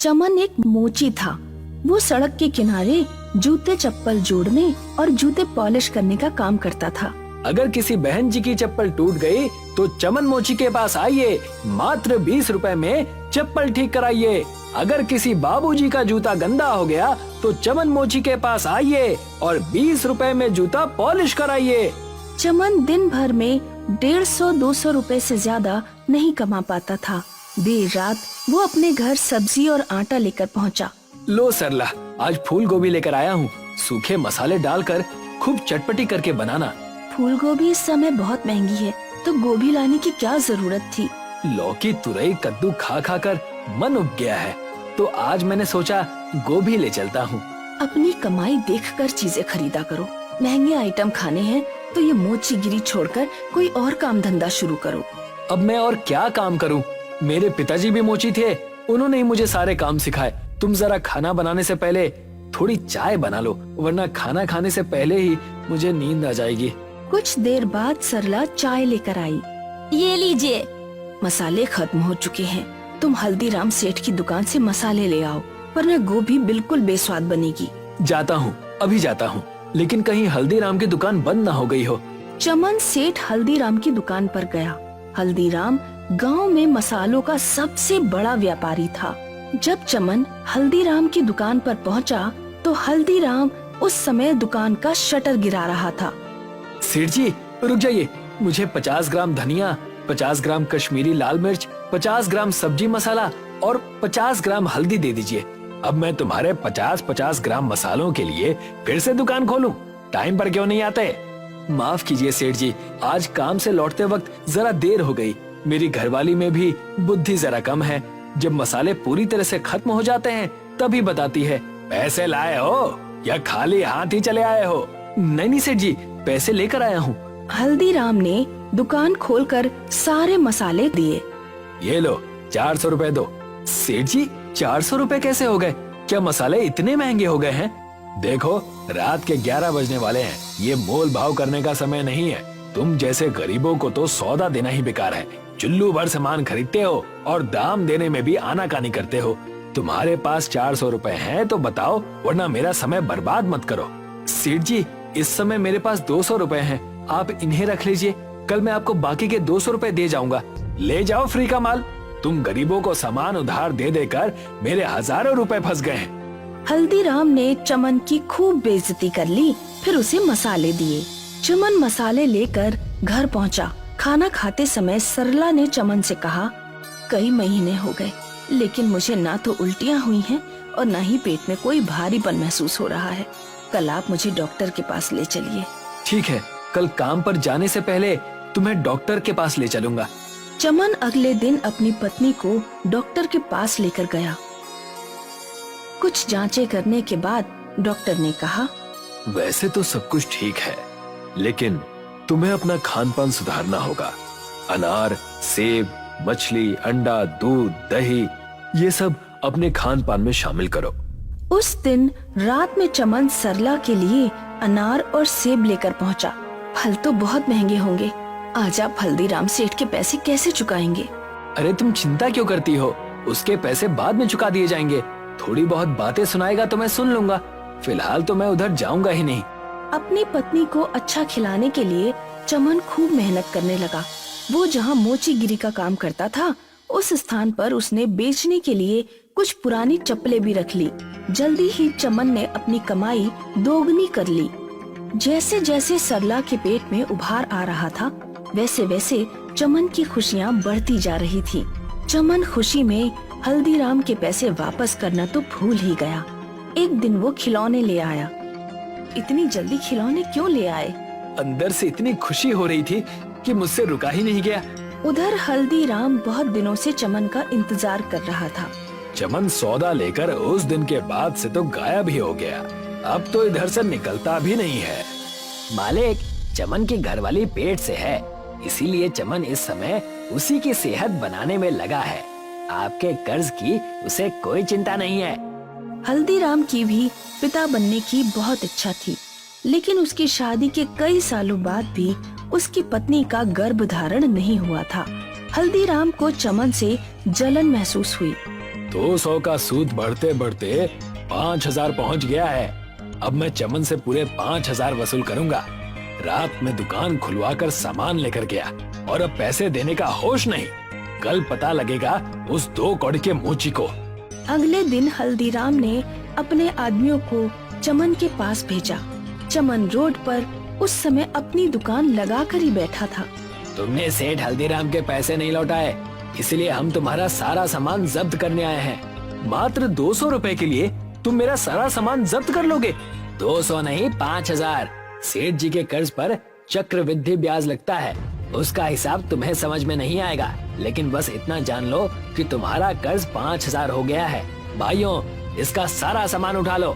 चमन एक मोची था। वो सड़क के किनारे जूते चप्पल जोड़ने और जूते पॉलिश करने का काम करता था। अगर किसी बहन जी की चप्पल टूट गई तो चमन मोची के पास आइए, मात्र 20 रुपए में चप्पल ठीक कराइए। अगर किसी बाबूजी का जूता गंदा हो गया तो चमन मोची के पास आइए और 20 रुपए में जूता पॉलिश कराइए। चमन दिन भर में 150-200 रुपए से ज्यादा नहीं कमा पाता था। देर रात वो अपने घर सब्जी और आटा लेकर पहुंचा। लो सरला, आज फूल गोभी लेकर आया हूँ। सूखे मसाले डालकर खूब चटपटी करके बनाना। फूल गोभी इस समय बहुत महंगी है, तो गोभी लाने की क्या जरूरत थी। लौकी तुरई कद्दू खा खा कर मन उब गया है, तो आज मैंने सोचा गोभी ले चलता हूँ। अपनी कमाई देखकर चीजें खरीदा करो। महंगे आइटम खाने हैं तो ये मोचीगिरी छोड़कर कोई और काम धंधा शुरू करो। अब मैं और क्या काम करूँ? मेरे पिताजी भी मोची थे, उन्होंने ही मुझे सारे काम सिखाए। तुम जरा खाना बनाने से पहले थोड़ी चाय बना लो, वरना खाना खाने से पहले ही मुझे नींद आ जाएगी। कुछ देर बाद सरला चाय लेकर आई। ये लीजिए। मसाले खत्म हो चुके हैं, तुम हल्दीराम सेठ की दुकान से मसाले ले आओ, वरना गोभी बिल्कुल बेस्वाद बनेगी। जाता हूँ, अभी जाता हूँ, लेकिन कहीं हल्दीराम की दुकान बंद न हो गई हो। चमन सेठ हल्दीराम की दुकान पर गया। हल्दीराम गांव में मसालों का सबसे बड़ा व्यापारी था। जब चमन हल्दीराम की दुकान पर पहुंचा, तो हल्दीराम उस समय दुकान का शटर गिरा रहा था। सेठ जी रुक जाइए, मुझे 50 ग्राम धनिया, 50 ग्राम कश्मीरी लाल मिर्च, 50 ग्राम सब्जी मसाला और 50 ग्राम हल्दी दे दीजिए। अब मैं तुम्हारे 50-50 ग्राम मसालों के लिए फिर से दुकान खोलूं? टाइम पर क्यों नहीं आते? माफ कीजिए सेठ जी, आज काम से लौटते वक्त जरा देर हो गई। मेरी घरवाली में भी बुद्धि जरा कम है। जब मसाले पूरी तरह से खत्म हो जाते हैं तभी बताती है। पैसे लाए हो या खाली हाथ ही चले आए हो? नहीं सेठ जी, पैसे लेकर आया हूँ। हल्दीराम ने दुकान खोलकर सारे मसाले दिए। ये लो 400 रुपए दो। सेठ जी 400 रुपए कैसे हो गए? क्या मसाले इतने महंगे हो गए हैं? देखो रात के 11 बजने वाले हैं, ये मोल भाव करने का समय नहीं है। तुम जैसे गरीबों को तो सौदा देना ही बेकार है। चुल्लू भर सामान खरीदते हो और दाम देने में भी आनाकानी करते हो। तुम्हारे पास 400 रुपए हैं तो बताओ, वरना मेरा समय बर्बाद मत करो। सेठ जी इस समय मेरे पास 200 रुपए हैं, आप इन्हें रख लीजिए। कल मैं आपको बाकी के 200 रुपए दे जाऊंगा। ले जाओ फ्री का माल। तुम गरीबों को सामान उधार दे देकर मेरे हजारों रुपए फंस गए हैं। हल्दीराम ने चमन की खूब बेइज्जती कर ली, फिर उसे मसाले दिए। चमन मसाले लेकर घर पहुंचा। खाना खाते समय सरला ने चमन से कहा, कई महीने हो गए, लेकिन मुझे ना तो उल्टियाँ हुई हैं और ना ही पेट में कोई भारीपन महसूस हो रहा है। कल आप मुझे डॉक्टर के पास ले चलिए। ठीक है, कल काम पर जाने से पहले तुम्हें डॉक्टर के पास ले चलूंगा। चमन अगले दिन अपनी पत्नी को डॉक्टर के पास लेकर गया। कुछ जांचें करने के बाद डॉक्टर ने कहा, वैसे तो सब कुछ ठीक है, लेकिन तुम्हें अपना खान पान सुधारना होगा। अनार, सेब, मछली, अंडा, दूध, दही, ये सब अपने खान पान में शामिल करो। उस दिन रात में चमन सरला के लिए अनार और सेब लेकर पहुंचा। फल तो बहुत महंगे होंगे, आज आप हल्दीराम सेठ के पैसे कैसे चुकाएंगे? अरे तुम चिंता क्यों करती हो, उसके पैसे बाद में चुका दिए जाएंगे। थोड़ी बहुत बातें सुनाएगा तो मैं सुन लूंगा, फिलहाल तो मैं उधर जाऊंगा ही नहीं। अपनी पत्नी को अच्छा खिलाने के लिए चमन खूब मेहनत करने लगा। वो जहाँ मोचीगिरी का काम करता था, उस स्थान पर उसने बेचने के लिए कुछ पुरानी चप्पलें भी रख ली। जल्दी ही चमन ने अपनी कमाई दोगुनी कर ली। जैसे जैसे सरला के पेट में उभार आ रहा था, वैसे वैसे चमन की खुशियाँ बढ़ती जा रही थी। चमन खुशी में हल्दीराम के पैसे वापस करना तो भूल ही गया। एक दिन वो खिलौने ले आया। इतनी जल्दी खिलौने क्यों ले आए? अंदर से इतनी खुशी हो रही थी कि मुझसे रुका ही नहीं गया। उधर हल्दीराम बहुत दिनों से चमन का इंतजार कर रहा था। चमन सौदा लेकर उस दिन के बाद से तो गायब ही हो गया। अब तो इधर से निकलता भी नहीं है। मालिक, चमन की घरवाली पेट से है, इसीलिए चमन इस समय उसी की सेहत बनाने में लगा है। आपके कर्ज की उसे कोई चिंता नहीं है। हल्दीराम की भी पिता बनने की बहुत इच्छा थी, लेकिन उसकी शादी के कई सालों बाद भी उसकी पत्नी का गर्भ धारण नहीं हुआ था। हल्दीराम को चमन से जलन महसूस हुई। 200 का सूद बढ़ते बढ़ते 5000 पहुंच गया है। अब मैं चमन से पूरे 5000 वसूल करूंगा। रात में दुकान खुलवाकर सामान लेकर गया और अब पैसे देने का होश नहीं। कल पता लगेगा उस 2 कौड़ी के मोची को। अगले दिन हल्दीराम ने अपने आदमियों को चमन के पास भेजा। चमन रोड पर उस समय अपनी दुकान लगाकर ही बैठा था। तुमने सेठ हल्दीराम के पैसे नहीं लौटाए, इसलिए हम तुम्हारा सारा सामान जब्त करने आए हैं। मात्र 200 रुपए के लिए तुम मेरा सारा सामान जब्त कर लोगे? 200 नहीं 5000। सेठ जी के कर्ज पर चक्रवृद्धि ब्याज लगता है, उसका हिसाब तुम्हें समझ में नहीं आएगा, लेकिन बस इतना जान लो कि तुम्हारा कर्ज 5000 हो गया है। भाइयों, इसका सारा सामान उठा लो।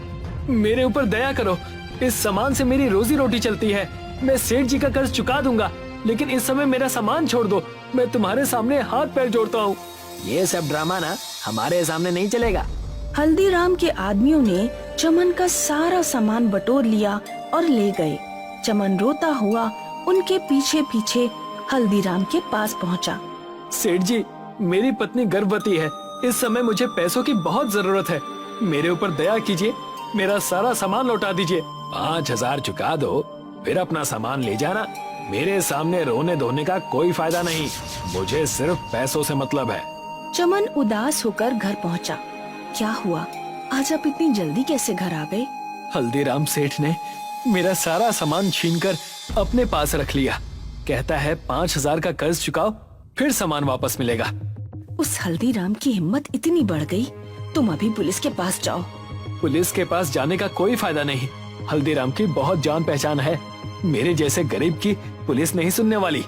मेरे ऊपर दया करो, इस सामान से मेरी रोजी रोटी चलती है। मैं सेठ जी का कर्ज चुका दूंगा, लेकिन इस समय मेरा सामान छोड़ दो। मैं तुम्हारे सामने हाथ पैर जोड़ता हूँ। ये सब ड्रामा ना हमारे सामने नहीं चलेगा। हल्दीराम के आदमियों ने चमन का सारा सामान बटोर लिया और ले गए। चमन रोता हुआ उनके पीछे पीछे हल्दीराम के पास पहुंचा। सेठ जी, मेरी पत्नी गर्भवती है। इस समय मुझे पैसों की बहुत जरूरत है। मेरे ऊपर दया कीजिए, मेरा सारा सामान लौटा दीजिए। 5000 चुका दो, फिर अपना सामान ले जाना। मेरे सामने रोने धोने का कोई फायदा नहीं, मुझे सिर्फ पैसों से मतलब है। चमन उदास होकर घर पहुंचा। क्या हुआ, आज आप इतनी जल्दी कैसे घर आ गए? हल्दीराम सेठ ने मेरा सारा सामान छीनकर अपने पास रख लिया। कहता है 5000 का कर्ज चुकाओ, फिर सामान वापस मिलेगा। उस हल्दीराम की हिम्मत इतनी बढ़ गई। तुम अभी पुलिस के पास जाओ। पुलिस के पास जाने का कोई फायदा नहीं। हल्दीराम की बहुत जान पहचान है। मेरे जैसे गरीब की पुलिस नहीं सुनने वाली।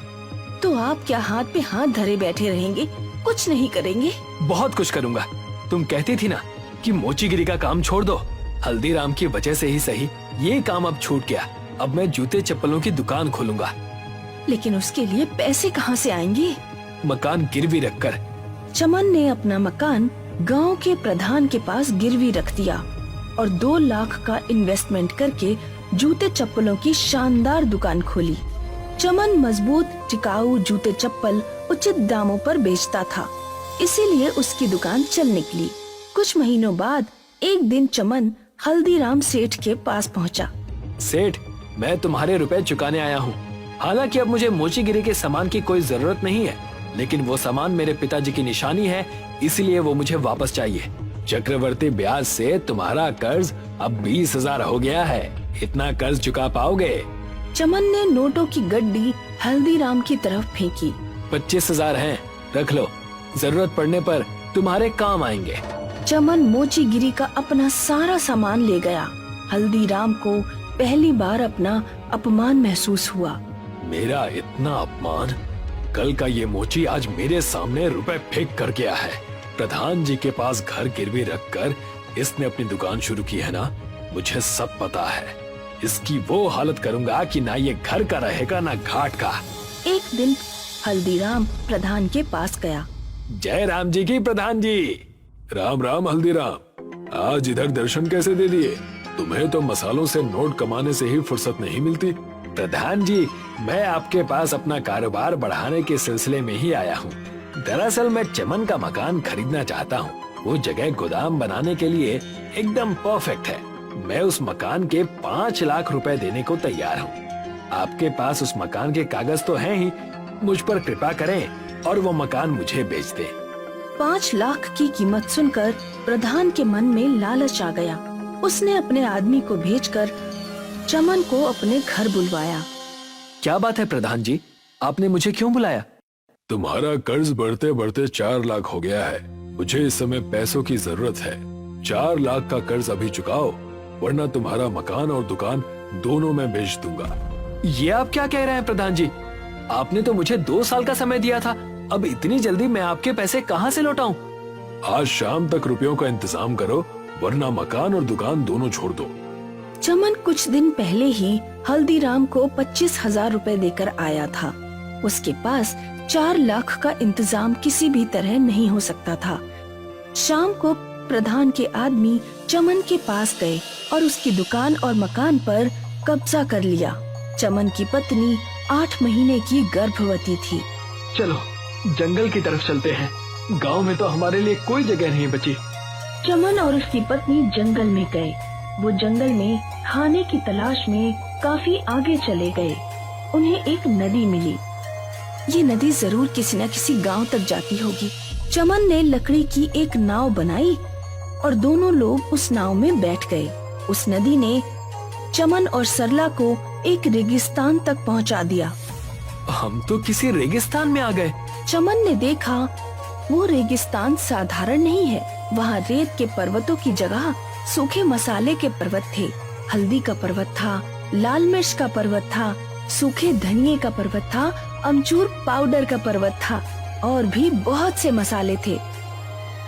तो आप क्या हाथ पे हाथ धरे बैठे रहेंगे, कुछ नहीं करेंगे? बहुत कुछ करूंगा। तुम कहती थी ना कि मोचीगिरी का काम छोड़ दो। हल्दीराम की वजह से ही सही ये काम अब छूट गया। अब मैं जूते चप्पलों की दुकान खोलूंगा। लेकिन उसके लिए पैसे कहाँ से आएंगे? मकान गिरवी रखकर। चमन ने अपना मकान गांव के प्रधान के पास गिरवी रख दिया और 2 लाख का इन्वेस्टमेंट करके जूते चप्पलों की शानदार दुकान खोली। चमन मजबूत टिकाऊ जूते चप्पल उचित दामों पर बेचता था, इसीलिए उसकी दुकान चल निकली। कुछ महीनों बाद एक दिन चमन हल्दीराम सेठ के पास पहुंचा। सेठ, मैं तुम्हारे रुपए चुकाने आया हूँ। हालांकि अब मुझे मोचीगिरी के सामान की कोई जरूरत नहीं है, लेकिन वो सामान मेरे पिताजी की निशानी है, इसलिए वो मुझे वापस चाहिए। चक्रवर्ती ब्याज से तुम्हारा कर्ज अब 20,000 हो गया है। इतना कर्ज चुका पाओगे? चमन ने नोटों की गड्डी हल्दीराम की तरफ फेंकी। 25,000 हैं, रख लो, जरूरत पड़ने पर तुम्हारे काम आएंगे। चमन मोचीगिरी का अपना सारा सामान ले गया। हल्दीराम को पहली बार अपना अपमान महसूस हुआ। मेरा इतना अपमान! कल का ये मोची आज मेरे सामने रुपए फेंक कर गया है। प्रधान जी के पास घर गिरवी रखकर इसने अपनी दुकान शुरू की है ना, मुझे सब पता है। इसकी वो हालत करूंगा कि ना ये घर का रहेगा ना घाट का। एक दिन हल्दीराम प्रधान के पास गया। जय राम जी की प्रधान जी। राम राम हल्दीराम, आज इधर दर्शन कैसे दे दिए? तुम्हें तो मसालों से नोट कमाने से ही फुर्सत नहीं मिलती। प्रधान जी, मैं आपके पास अपना कारोबार बढ़ाने के सिलसिले में ही आया हूँ। दरअसल मैं चमन का मकान खरीदना चाहता हूँ। वो जगह गोदाम बनाने के लिए एकदम परफेक्ट है। मैं उस मकान के 5 लाख रुपए देने को तैयार हूँ। आपके पास उस मकान के कागज तो हैं ही, मुझ पर कृपा करें और वो मकान मुझे बेच दें। 5 लाख की कीमत सुनकर प्रधान के मन में लालच आ गया। उसने अपने आदमी को भेजकर चमन को अपने घर बुलवाया। क्या बात है प्रधान जी, आपने मुझे क्यों बुलाया? तुम्हारा कर्ज बढ़ते बढ़ते 4 लाख हो गया है। मुझे इस समय पैसों की जरूरत है। 4 लाख का कर्ज अभी चुकाओ, वरना तुम्हारा मकान और दुकान दोनों मैं बेच दूंगा। ये आप क्या कह रहे हैं प्रधान जी? आपने तो मुझे 2 साल का समय दिया था। अब इतनी जल्दी मैं आपके पैसे कहाँ से लौटाऊं? आज शाम तक रुपयों का इंतजाम करो, वरना मकान और दुकान दोनों छोड़ दो। चमन कुछ दिन पहले ही हल्दीराम को 25,000 रुपए देकर आया था। उसके पास 4 लाख का इंतजाम किसी भी तरह नहीं हो सकता था। शाम को प्रधान के आदमी चमन के पास गए और उसकी दुकान और मकान पर कब्जा कर लिया। चमन की पत्नी 8 महीने की गर्भवती थी। चलो जंगल की तरफ चलते हैं, गांव में तो हमारे लिए कोई जगह नहीं बची। चमन और उसकी पत्नी जंगल में गए। वो जंगल में खाने की तलाश में काफी आगे चले गए। उन्हें एक नदी मिली। ये नदी जरूर किसी न किसी गांव तक जाती होगी। चमन ने लकड़ी की एक नाव बनाई और दोनों लोग उस नाव में बैठ गए। उस नदी ने चमन और सरला को एक रेगिस्तान तक पहुंचा दिया। हम तो किसी रेगिस्तान में आ गए। चमन ने देखा वो रेगिस्तान साधारण नहीं है। वहाँ रेत के पर्वतों की जगह सूखे मसाले के पर्वत थे। हल्दी का पर्वत था, लाल मिर्च का पर्वत था, सूखे धनिये का पर्वत था, अमचूर पाउडर का पर्वत था और भी बहुत से मसाले थे।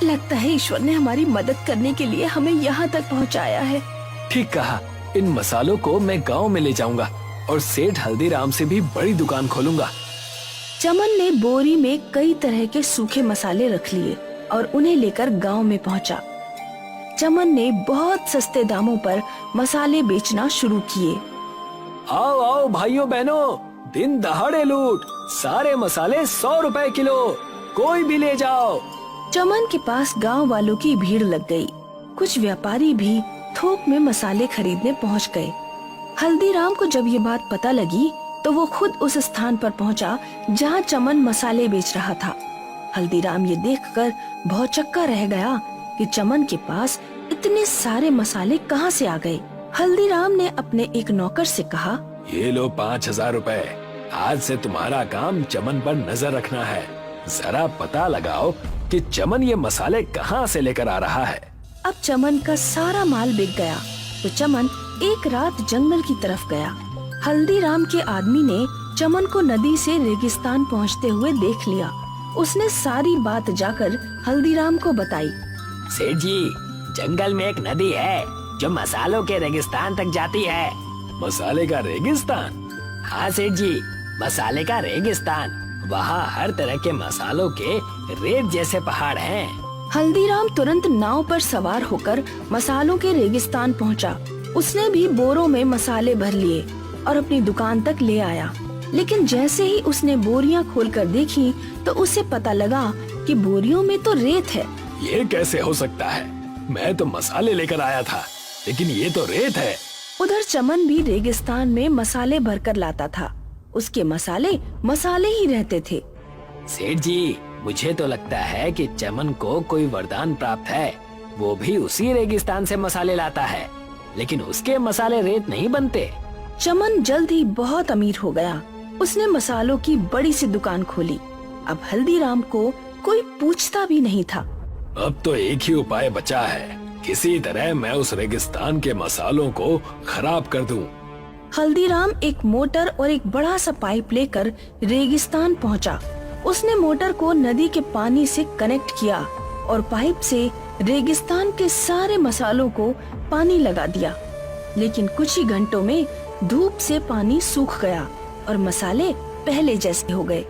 लगता है ईश्वर ने हमारी मदद करने के लिए हमें यहाँ तक पहुँचाया है। ठीक कहा। इन मसालों को मैं गांव में ले जाऊंगा और सेठ हल्दीराम से भी बड़ी दुकान खोलूंगा। चमन ने बोरी में कई तरह के सूखे मसाले रख लिए और उन्हें लेकर गांव में पहुंचा। चमन ने बहुत सस्ते दामों पर मसाले बेचना शुरू किए। आओ आओ भाइयों बहनों, दिन दहाड़े लूट, सारे मसाले 100 रुपए किलो, कोई भी ले जाओ। चमन के पास गांव वालों की भीड़ लग गई। कुछ व्यापारी भी थोक में मसाले खरीदने पहुंच गए। हल्दीराम को जब ये बात पता लगी तो वो खुद उस स्थान पर पहुंचा जहां चमन मसाले बेच रहा था। हल्दीराम ये देखकर भौचक्का रह गया कि चमन के पास इतने सारे मसाले कहां से आ गए। हल्दीराम ने अपने एक नौकर से कहा, ये लो 5000 रुपए। आज से तुम्हारा काम चमन पर नजर रखना है। जरा पता लगाओ कि चमन ये मसाले कहां से लेकर आ रहा है। अब चमन का सारा माल बिक गया तो चमन एक रात जंगल की तरफ गया। हल्दीराम के आदमी ने चमन को नदी से रेगिस्तान पहुंचते हुए देख लिया। उसने सारी बात जाकर हल्दीराम को बताई। सेठ जी, जंगल में एक नदी है जो मसालों के रेगिस्तान तक जाती है। मसाले का रेगिस्तान? हाँ सेठ जी, मसाले का रेगिस्तान। वहाँ हर तरह के मसालों के रेत जैसे पहाड़ हैं। हल्दीराम तुरंत नाव पर सवार होकर मसालों के रेगिस्तान पहुंचा। उसने भी बोरों में मसाले भर लिए और अपनी दुकान तक ले आया। लेकिन जैसे ही उसने बोरियां खोलकर देखी तो उसे पता लगा कि बोरियों में तो रेत है। ये कैसे हो सकता है? मैं तो मसाले लेकर आया था, लेकिन ये तो रेत है। उधर चमन भी रेगिस्तान में मसाले भरकर लाता था। उसके मसाले मसाले ही रहते थे। सेठ जी, मुझे तो लगता है कि चमन को कोई वरदान प्राप्त है। वो भी उसी रेगिस्तान से मसाले लाता है, लेकिन उसके मसाले रेत नहीं बनते। चमन जल्द ही बहुत अमीर हो गया। उसने मसालों की बड़ी सी दुकान खोली। अब हल्दीराम को कोई पूछता भी नहीं था। अब तो एक ही उपाय बचा है, किसी तरह मैं उस रेगिस्तान के मसालों को खराब कर दूं। हल्दीराम एक मोटर और एक बड़ा सा पाइप लेकर रेगिस्तान पहुंचा। उसने मोटर को नदी के पानी से कनेक्ट किया और पाइप से रेगिस्तान के सारे मसालों को पानी लगा दिया। लेकिन कुछ ही घंटों में धूप से पानी सूख गया और मसाले पहले जैसे हो गए।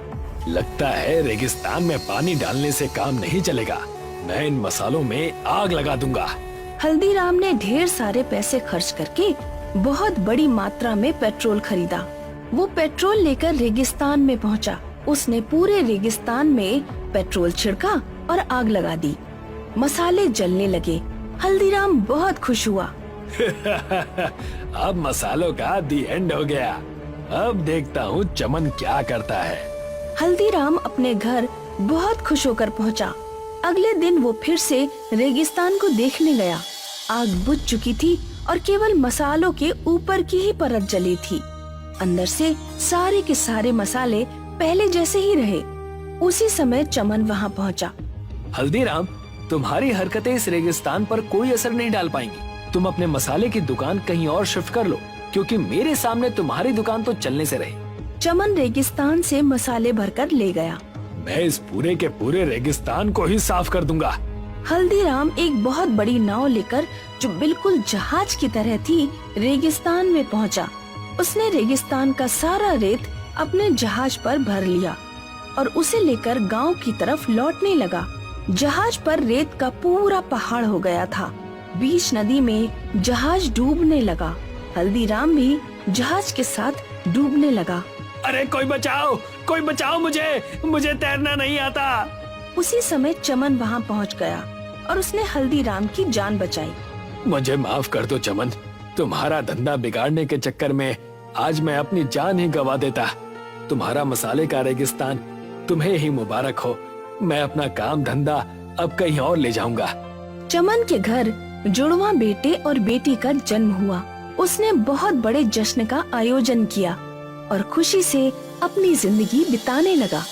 लगता है रेगिस्तान में पानी डालने से काम नहीं चलेगा। मैं इन मसालों में आग लगा दूंगा। हल्दीराम ने ढेर सारे पैसे खर्च करके बहुत बड़ी मात्रा में पेट्रोल खरीदा। वो पेट्रोल लेकर रेगिस्तान में पहुंचा। उसने पूरे रेगिस्तान में पेट्रोल छिड़का और आग लगा दी। मसाले जलने लगे। हल्दीराम बहुत खुश हुआ। अब मसालों का दी एंड हो गया। अब देखता हूँ चमन क्या करता है। हल्दीराम अपने घर बहुत खुश होकर पहुंचा। अगले दिन वो फिर से रेगिस्तान को देखने गया। आग बुझ चुकी थी और केवल मसालों के ऊपर की ही परत जली थी। अंदर से सारे के सारे मसाले पहले जैसे ही रहे। उसी समय चमन वहाँ पहुँचा। हल्दीराम, तुम्हारी हरकतें इस रेगिस्तान पर कोई असर नहीं डाल पाएंगी। तुम अपने मसाले की दुकान कहीं और शिफ्ट कर लो, क्योंकि मेरे सामने तुम्हारी दुकान तो चलने से रही। चमन रेगिस्तान से मसाले भरकर ले गया। मैं इस पूरे के पूरे रेगिस्तान को ही साफ कर दूंगा। हल्दीराम एक बहुत बड़ी नाव लेकर, जो बिल्कुल जहाज की तरह थी, रेगिस्तान में पहुंचा। उसने रेगिस्तान का सारा रेत अपने जहाज पर भर लिया और उसे लेकर गांव की तरफ लौटने लगा। जहाज पर रेत का पूरा पहाड़ हो गया था। बीच नदी में जहाज डूबने लगा। हल्दीराम भी जहाज के साथ डूबने लगा। अरे कोई बचाओ मुझे तैरना नहीं आता। उसी समय चमन वहाँ पहुँच गया और उसने हल्दीराम की जान बचाई। मुझे माफ कर दो चमन, तुम्हारा धंधा बिगाड़ने के चक्कर में आज मैं अपनी जान ही गवा देता। तुम्हारा मसाले का रेगिस्तान तुम्हें ही मुबारक हो। मैं अपना काम धंधा अब कहीं और ले जाऊंगा। चमन के घर जुड़वा बेटे और बेटी का जन्म हुआ। उसने बहुत बड़े जश्न का आयोजन किया और खुशी से अपनी जिंदगी बिताने लगा।